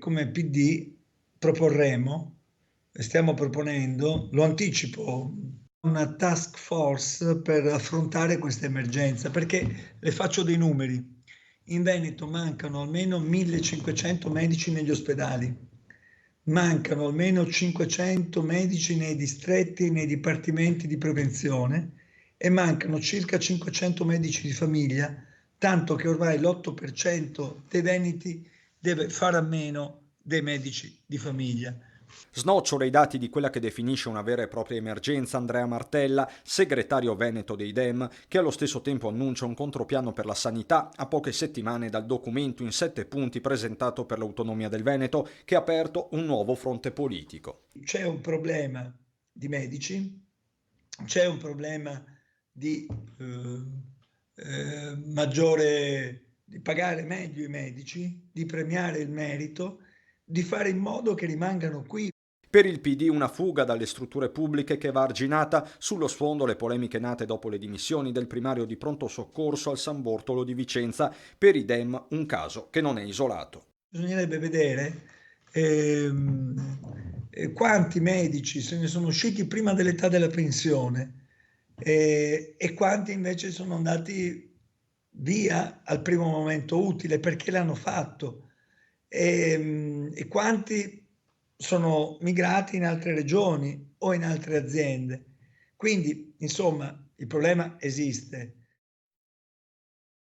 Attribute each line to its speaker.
Speaker 1: Come PD proporremo, stiamo proponendo, lo anticipo, una task force per affrontare questa emergenza, perché le faccio dei numeri. In Veneto mancano almeno 1500 medici negli ospedali, mancano almeno 500 medici nei distretti, nei dipartimenti di prevenzione e mancano circa 500 medici di famiglia, tanto che ormai l'8% dei veneti deve fare a meno dei medici di famiglia.
Speaker 2: Snocciola i dati di quella che definisce una vera e propria emergenza Andrea Martella, segretario veneto dei Dem, che allo stesso tempo annuncia un contropiano per la sanità a poche settimane dal documento in 7 punti presentato per l'autonomia del Veneto, che ha aperto un nuovo fronte politico.
Speaker 1: C'è un problema di medici, c'è un problema di di pagare meglio i medici, di premiare il merito, di fare in modo che rimangano qui.
Speaker 2: Per il PD una fuga dalle strutture pubbliche che va arginata, sullo sfondo le polemiche nate dopo le dimissioni del primario di pronto soccorso al San Bortolo di Vicenza, per i Dem un caso che non è isolato.
Speaker 1: Bisognerebbe vedere quanti medici se ne sono usciti prima dell'età della pensione e quanti invece sono andati via al primo momento utile perché l'hanno fatto e quanti sono migrati in altre regioni o in altre aziende. Quindi, insomma, il problema esiste.